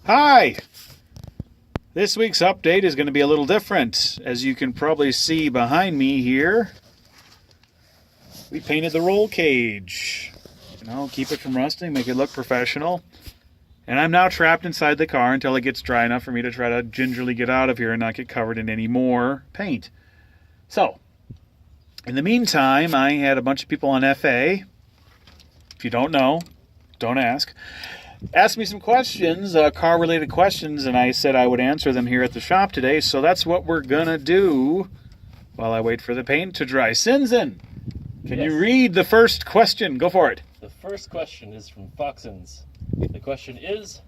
Hi! This week's update is going to be a little different. As you can probably see behind me here, we painted the roll cage. Keep it from rusting, make it look professional. And I'm now trapped inside the car until it gets dry enough for me to try to gingerly get out of here and not get covered in any more paint. So, in the meantime, I had a bunch of people on FA. If you don't know, don't ask. Asked me some questions, car-related questions, and I said I would answer them here at the shop today. So that's what we're going to do while I wait for the paint to dry. Sinzen, can you read the first question? Go for it. The first question is from Foxens. The question is,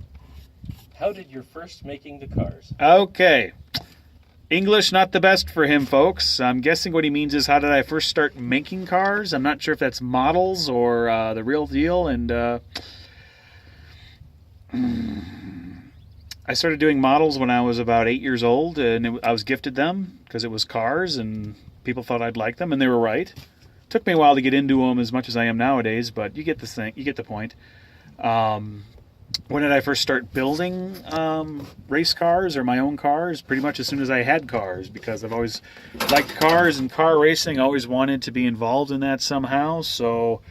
how did your first making the cars? Okay. English not the best for him, folks. I'm guessing what he means is how did I first start making cars? I'm not sure if that's models or the real deal. And I started doing models when I was about 8 years old, and I was gifted them because it was cars, and people thought I'd like them, and they were right. Took me a while to get into them as much as I am nowadays, but you get the thing. You get the point. When did I first start building race cars or my own cars? Pretty much as soon as I had cars, because I've always liked cars and car racing. I always wanted to be involved in that somehow. So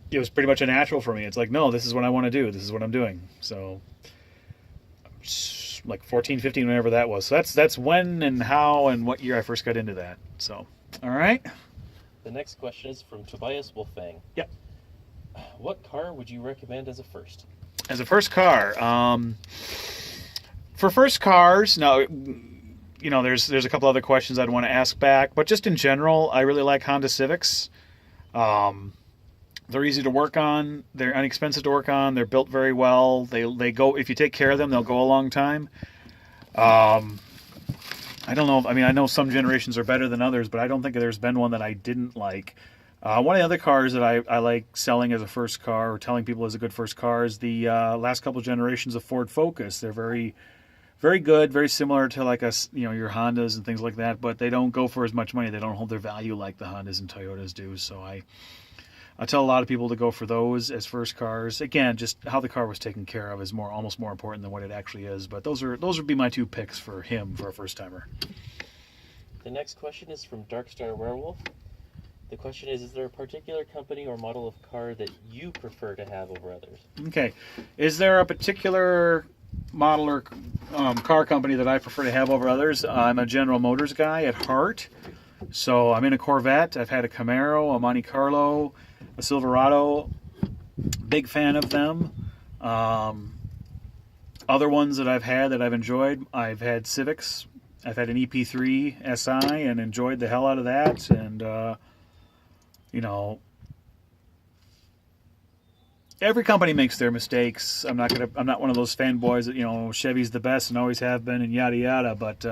it was pretty much a natural for me. It's like, no, this is what I want to do. This is what I'm doing. So like 14, 15, whenever that was. So that's when and how and what year I first got into that. So, all right. The next question is from Tobias Wolfang. Yep. What car would you recommend as a first? As a first car, for first cars, now, there's a couple other questions I'd want to ask back, but just in general, I really like Honda Civics. They're easy to work on. They're inexpensive to work on. They're built very well. They go, if you take care of them, they'll go a long time. I don't know. I know some generations are better than others, but I don't think there's been one that I didn't like. One of the other cars that I like selling as a first car or telling people is a good first car is the last couple generations of Ford Focus. They're very, very good, very similar to like your Hondas and things like that, but they don't go for as much money. They don't hold their value like the Hondas and Toyotas do. So I tell a lot of people to go for those as first cars. Again, just how the car was taken care of is almost more important than what it actually is. But those would be my two picks for him for a first timer. The next question is from Darkstar Werewolf. The question is there a particular company or model of car that you prefer to have over others? Okay. Is there a particular model or car company that I prefer to have over others? I'm a General Motors guy at heart. So I'm in a Corvette. I've had a Camaro, a Monte Carlo, a Silverado. Big fan of them. Other ones that I've had that I've enjoyed, I've had Civics. I've had an EP3 SI and enjoyed the hell out of that. And every company makes their mistakes. I'm not one of those fanboys that Chevy's the best and always have been and yada yada. But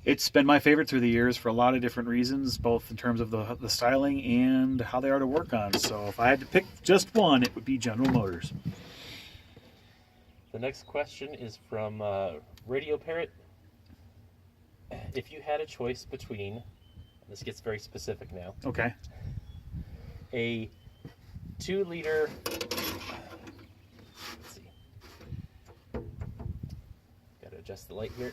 it's been my favorite through the years for a lot of different reasons, both in terms of the styling and how they are to work on. So if I had to pick just one, it would be General Motors. The next question is from Radio Parrot. If you had a choice between, this gets very specific now. Okay. A 2-liter, let's see, gotta adjust the light here.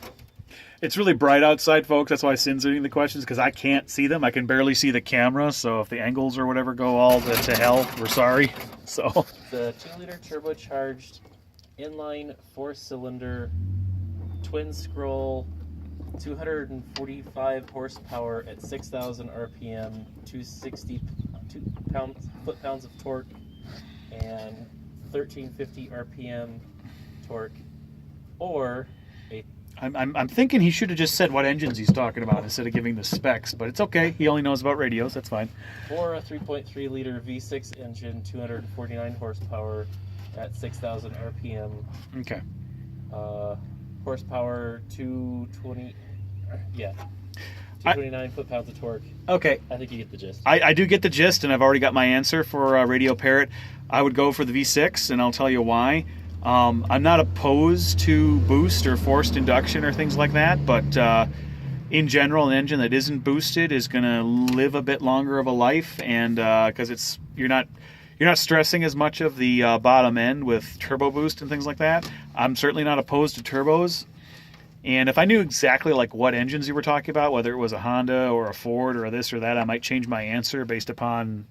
It's really bright outside, folks. That's why Sin's reading the questions, because I can't see them. I can barely see the camera, so if the angles or whatever go all to hell, we're sorry. So the 2-liter turbocharged inline 4-cylinder twin scroll 245 horsepower at 6,000 RPM, 260 foot-pounds of torque, and 1350 RPM torque, or a... I'm thinking he should have just said what engines he's talking about instead of giving the specs, but it's okay. He only knows about radios. That's fine. Or a 3.3-liter V6 engine, 249 horsepower at 6,000 RPM. Okay. Horsepower 220... Yeah. 229 foot-pounds of torque. Okay. I think you get the gist. I do get the gist, and I've already got my answer for Radio Parrot. I would go for the V6, and I'll tell you why. I'm not opposed to boost or forced induction or things like that, but in general, an engine that isn't boosted is going to live a bit longer of a life, and because you're not you're not stressing as much of the bottom end with turbo boost and things like that. I'm certainly not opposed to turbos. And if I knew exactly like what engines you were talking about, whether it was a Honda or a Ford or this or that, I might change my answer based upon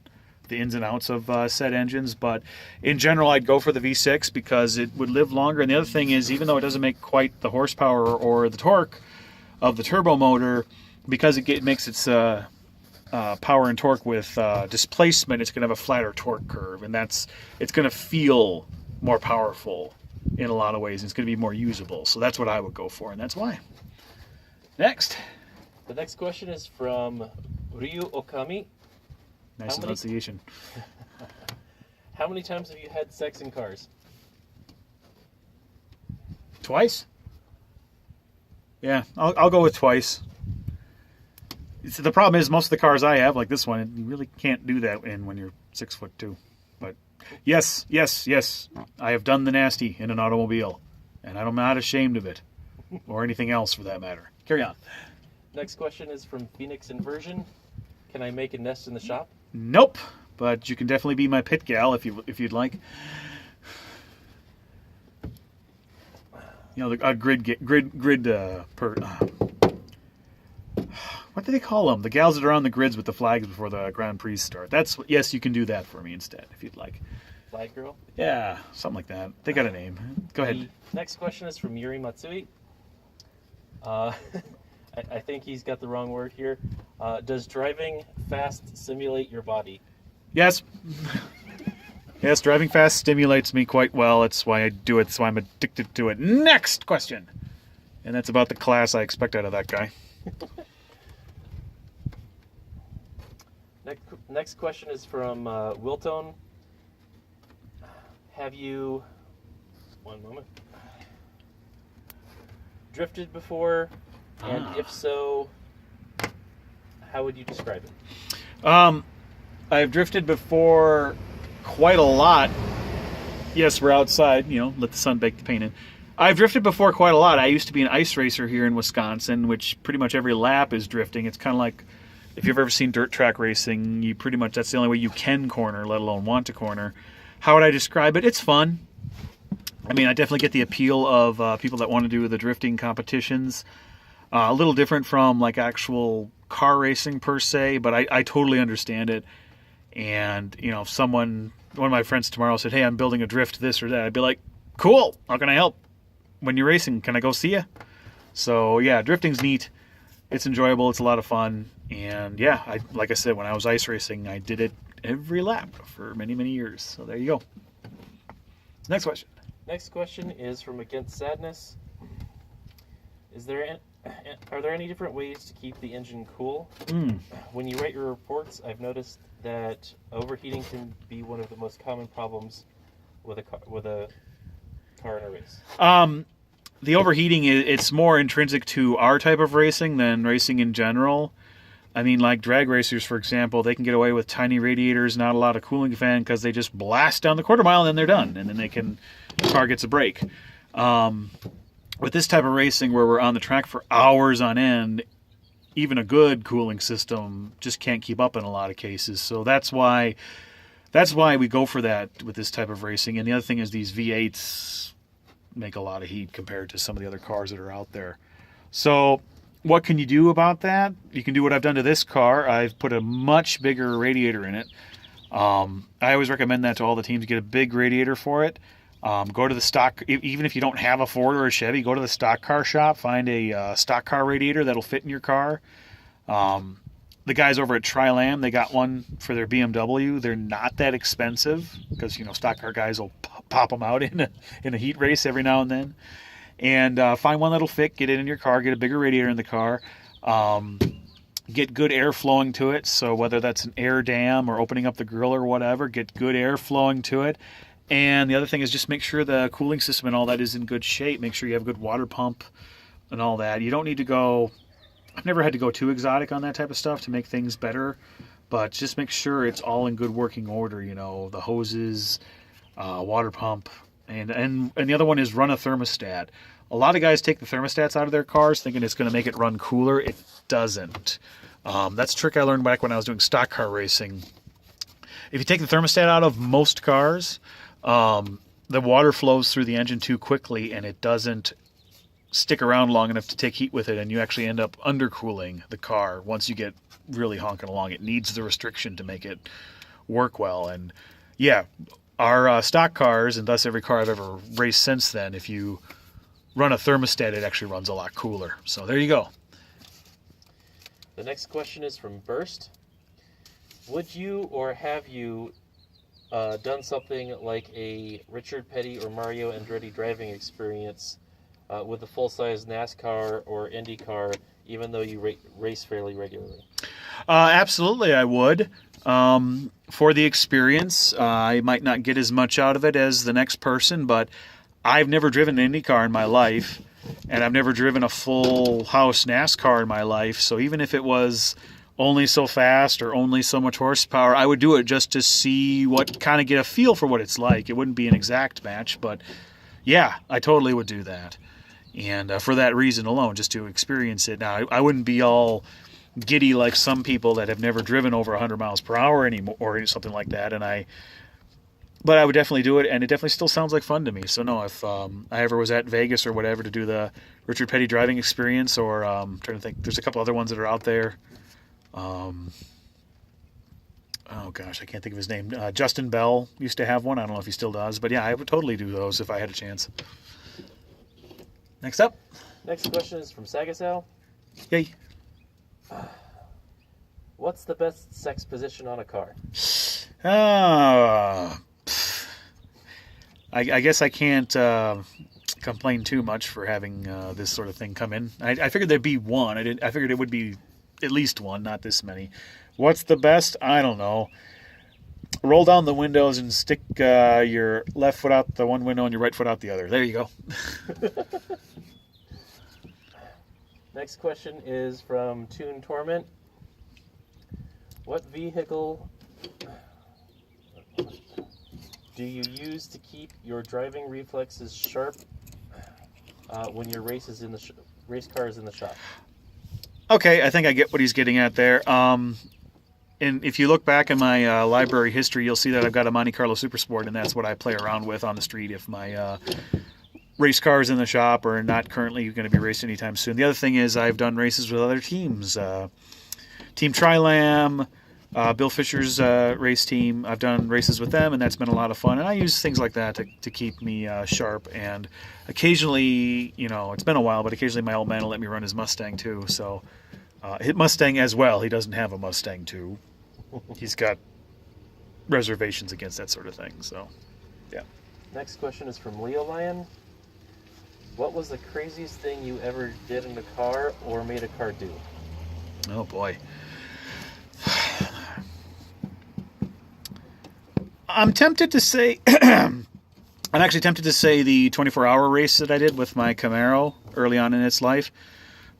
the ins and outs of said engines. But in general, I'd go for the V6 because it would live longer. And the other thing is, even though it doesn't make quite the horsepower or the torque of the turbo motor, because it makes its power and torque with displacement, it's going to have a flatter torque curve, and it's going to feel more powerful in a lot of ways. It's going to be more usable, so that's what I would go for, and that's why. Next. The next question is from Ryu Okami. Nice enunciation. How many times have you had sex in cars? Twice? Yeah, I'll go with twice. The problem is most of the cars I have, like this one, you really can't do that in when you're 6'2". But yes, I have done the nasty in an automobile, and I'm not ashamed of it, or anything else for that matter. Carry on. Next question is from Phoenix Inversion. Can I make a nest in the shop? Nope, but you can definitely be my pit gal if you'd like. You know, the what do they call them? The gals that are on the grids with the flags before the Grand Prix start. Yes, you can do that for me instead, if you'd like. Flag girl? Yeah, something like that. They got a name. Go ahead. The next question is from Yuri Matsui. I think he's got the wrong word here. Does driving fast simulate your body? Yes. Yes, driving fast stimulates me quite well. That's why I do it. That's why I'm addicted to it. Next question. And that's about the class I expect out of that guy. Next question is from Wiltone. Have you, one moment, drifted before? And if so, how would you describe it? I've drifted before quite a lot. Yes, we're outside, let the sun bake the paint in. I've drifted before quite a lot. I used to be an ice racer here in Wisconsin, which pretty much every lap is drifting. It's kind of like, if you've ever seen dirt track racing, that's the only way you can corner, let alone want to corner. How would I describe it? It's fun. I mean, I definitely get the appeal of people that want to do the drifting competitions. A little different from like actual car racing per se, but I totally understand it. And, if one of my friends tomorrow said, hey, I'm building a drift this or that, I'd be like, cool, how can I help? When you're racing, can I go see you? So, yeah, drifting's neat. It's enjoyable. It's a lot of fun. And, yeah, like I said, when I was ice racing, I did it every lap for many, many years. So there you go. Next question. Next question is from Against Sadness. Are there any different ways to keep the engine cool? When you write your reports, I've noticed that overheating can be one of the most common problems with a car in a race. The overheating, it's more intrinsic to our type of racing than racing in general. I mean, like drag racers, for example, they can get away with tiny radiators, not a lot of cooling fan, because they just blast down the quarter mile and then they're done, and then the car gets a break. With this type of racing where we're on the track for hours on end, even a good cooling system just can't keep up in a lot of cases. So that's why we go for that with this type of racing. And the other thing is these V8s make a lot of heat compared to some of the other cars that are out there. So what can you do about that? You can do what I've done to this car. I've put a much bigger radiator in it. I always recommend that to all the teams. Get a big radiator for it. Go to the stock, even if you don't have a Ford or a Chevy, go to the stock car shop, find a stock car radiator that'll fit in your car. The guys over at Tri-Lam, they got one for their BMW. They're not that expensive because, stock car guys will pop them out in a heat race every now and then. And find one that'll fit, get it in your car, get a bigger radiator in the car. Get good air flowing to it. So whether that's an air dam or opening up the grill or whatever, get good air flowing to it. And the other thing is just make sure the cooling system and all that is in good shape. Make sure you have a good water pump and all that. You don't need to go... I've never had to go too exotic on that type of stuff to make things better, but just make sure it's all in good working order. The hoses, water pump, and the other one is run a thermostat. A lot of guys take the thermostats out of their cars thinking it's going to make it run cooler. It doesn't. That's a trick I learned back when I was doing stock car racing. if you take the thermostat out of most cars, the water flows through the engine too quickly and it doesn't stick around long enough to take heat with it, and you actually end up undercooling the car once you get really honking along. It needs the restriction to make it work well. And yeah, our stock cars, and thus every car I've ever raced since then, if you run a thermostat, it actually runs a lot cooler. So there you go. The next question is from Burst. Would you or have you done something like a Richard Petty or Mario Andretti driving experience with a full-size NASCAR or IndyCar, even though you race fairly regularly? Absolutely, I would. For the experience, I might not get as much out of it as the next person, but I've never driven an IndyCar in my life, and I've never driven a full-house NASCAR in my life, so even if it was only so fast or only so much horsepower, I would do it just to see kind of get a feel for what it's like. It wouldn't be an exact match, but yeah, I totally would do that. And for that reason alone, just to experience it. Now, I wouldn't be all giddy like some people that have never driven over 100 miles per hour anymore or something like that. But I would definitely do it, and it definitely still sounds like fun to me. So no, if I ever was at Vegas or whatever to do the Richard Petty driving experience, or I'm trying to think, there's a couple other ones that are out there. Oh gosh, I can't think of his name. Justin Bell used to have one. I don't know if he still does, but yeah, I would totally do those if I had a chance. Next up. Next question is from Sagasal. Yay. What's the best sex position on a car? I guess I can't complain too much for having this sort of thing come in. I figured there'd be one. I figured it would be at least one, not this many. What's the best? I don't know. Roll down the windows and stick your left foot out the one window and your right foot out the other. There you go. Next question is from Toon Torment. What vehicle do you use to keep your driving reflexes sharp when your race car is in the shop? Okay, I think I get what he's getting at there. And if you look back in my library history, you'll see that I've got a Monte Carlo Super Sport, and that's what I play around with on the street if my race car is in the shop or not currently going to be raced anytime soon. The other thing is I've done races with other teams. Team Tri-Lam, Bill Fisher's race team. I've done races with them, and that's been a lot of fun. And I use things like that to keep me sharp. And occasionally, it's been a while, but occasionally my old man will let me run his Mustang too. So hit Mustang as well. He doesn't have a Mustang too. He's got reservations against that sort of thing. So, yeah. Next question is from Leo Lion. What was the craziest thing you ever did in a car or made a car do? Oh boy. I'm tempted to say I'm actually tempted to say the 24-hour race that I did with my Camaro early on in its life.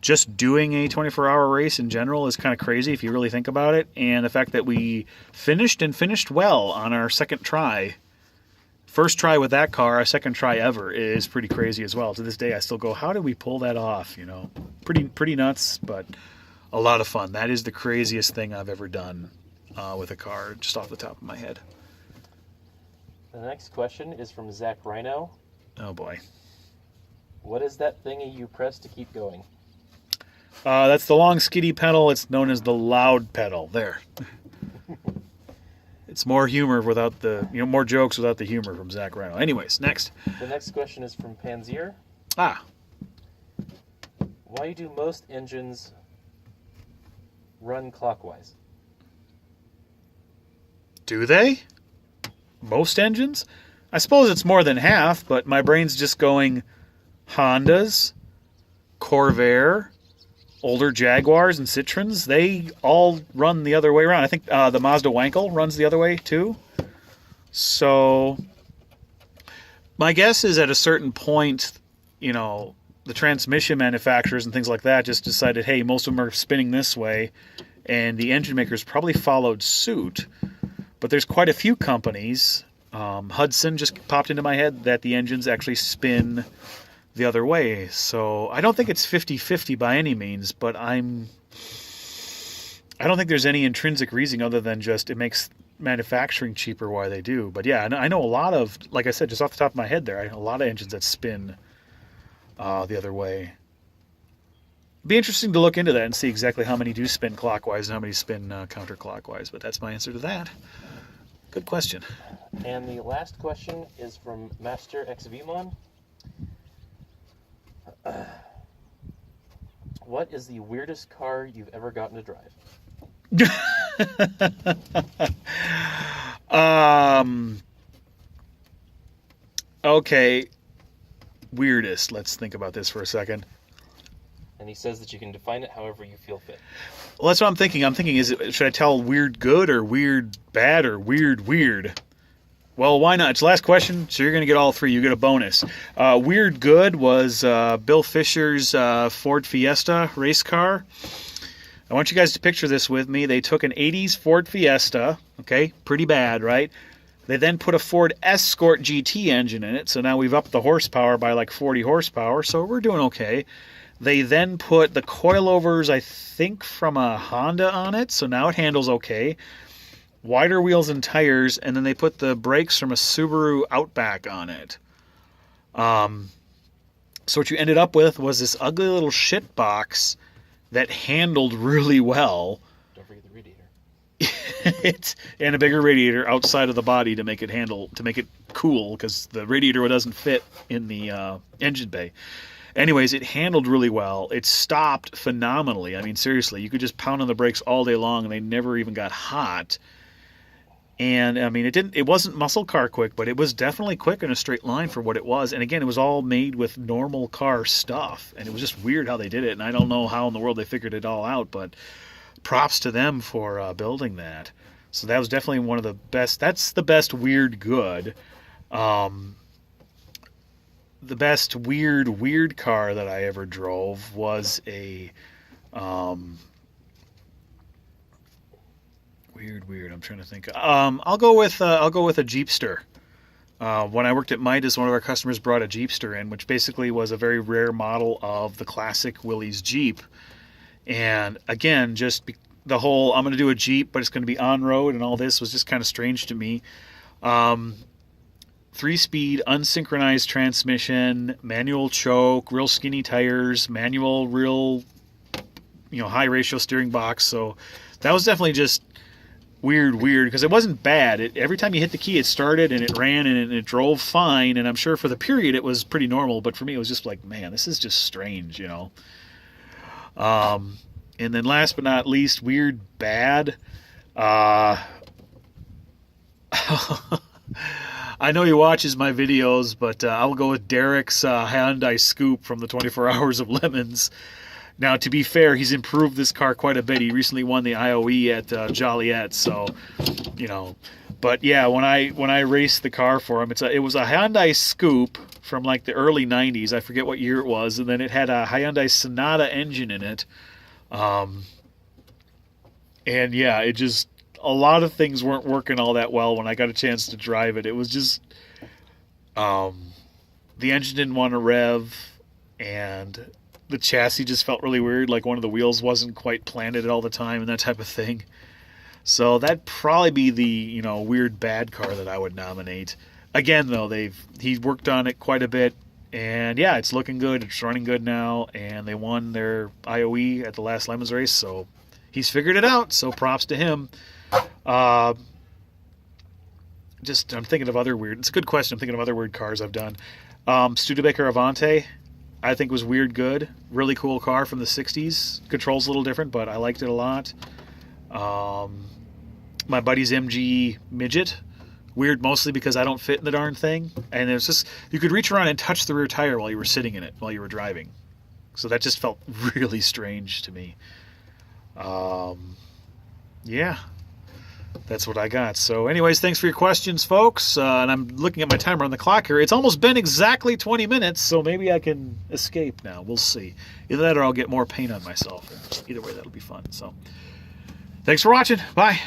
Just doing a 24-hour race in general is kind of crazy if you really think about it. And the fact that we finished well on our second try. First try with that car, our second try ever, is pretty crazy as well. To this day, I still go, how did we pull that off? Pretty nuts, but a lot of fun. That is the craziest thing I've ever done with a car, just off the top of my head. The next question is from Zach Rhino. Oh, boy. What is that thingy you press to keep going? That's the long skiddy pedal. It's known as the loud pedal. There. It's more humor without the, more jokes without the humor from Zach Rhino. Anyways, next. The next question is from Panzier. Why do most engines run clockwise? Do they? Most engines? I suppose it's more than half, but my brain's just going Hondas, Corvair, older Jaguars and Citroens. They all run the other way around. I think the Mazda Wankel runs the other way too. So my guess is at a certain point, the transmission manufacturers and things like that just decided, hey, most of them are spinning this way, and the engine makers probably followed suit. But there's quite a few companies, Hudson just popped into my head, that the engines actually spin the other way. So I don't think it's 50-50 by any means, but I don't think there's any intrinsic reason other than just it makes manufacturing cheaper why they do. But yeah, I know a lot of, like I said, just off the top of my head there, I know a lot of engines that spin the other way. Be interesting to look into that and see exactly how many do spin clockwise and how many spin counterclockwise. But that's my answer to that. Good question. And the last question is from Master XVmon. What is the weirdest car you've ever gotten to drive? Okay. Weirdest. Let's think about this for a second. And he says that you can define it however you feel fit. Well, that's what I'm thinking. Should I tell weird good or weird bad or weird weird? Well, why not? It's the last question, so you're going to get all three. You get a bonus. Weird good was Bill Fisher's Ford Fiesta race car. I want you guys to picture this with me. They took an 80s Ford Fiesta, okay, pretty bad, right? They then put a Ford Escort GT engine in it, so now we've upped the horsepower by like 40 horsepower, so we're doing okay. They then put the coilovers, I think, from a Honda on it, so now it handles okay. Wider wheels and tires, and then they put the brakes from a Subaru Outback on it. So what you ended up with was this ugly little shit box that handled really well. Don't forget the radiator. And a bigger radiator outside of the body to make it cool, because the radiator doesn't fit in the engine bay. Anyways, it handled really well. It stopped phenomenally. I mean, seriously, you could just pound on the brakes all day long, and they never even got hot. And I mean, it wasn't muscle car quick, but it was definitely quick in a straight line for what it was. And again, it was all made with normal car stuff, and it was just weird how they did it. And I don't know how in the world they figured it all out, but props to them for building that. So that was definitely one of the best. That's the best weird good. The best weird car that I ever drove was a weird. I'm trying to think. I'll go with a Jeepster. When I worked at Midas, one of our customers brought a Jeepster in, which basically was a very rare model of the classic Willys Jeep. And again, just the whole I'm going to do a Jeep, but it's going to be on road and all this was just kind of strange to me. 3-speed unsynchronized transmission, manual choke, real skinny tires, manual, real high ratio steering box. So that was definitely just weird because it wasn't bad. Every time you hit the key, it started and it ran and it drove fine. And I'm sure for the period it was pretty normal, but for me it was just like, man, this is just strange, And then last but not least, weird bad. I know he watches my videos, but I'll go with Derek's Hyundai Scoop from the 24 Hours of Lemons. Now, to be fair, he's improved this car quite a bit. He recently won the IOE at Joliet, so, But yeah, when I raced the car for him, it was a Hyundai Scoop from like the early 90s. I forget what year it was, and then it had a Hyundai Sonata engine in it. And yeah, a lot of things weren't working all that well when I got a chance to drive it. It was just, the engine didn't want to rev, and the chassis just felt really weird, like one of the wheels wasn't quite planted all the time and that type of thing. So that'd probably be the, weird bad car that I would nominate. Again, though, he worked on it quite a bit, and yeah, it's looking good, it's running good now, and they won their IOE at the last Lemons race, so he's figured it out, so props to him. I'm thinking of other weird, it's a good question, I'm thinking of other weird cars I've done. Studebaker Avante, I think was weird good. Really cool car from the 60s. Controls a little different, but I liked it a lot. My buddy's MG Midget. Weird mostly because I don't fit in the darn thing. And it was just, you could reach around and touch the rear tire while you were sitting in it, while you were driving. So that just felt really strange to me. Yeah. That's what I got. So anyways, thanks for your questions, folks. And I'm looking at my timer on the clock here. It's almost been exactly 20 minutes, so maybe I can escape now. We'll see. Either that or I'll get more paint on myself. Either way, that'll be fun. So thanks for watching. Bye.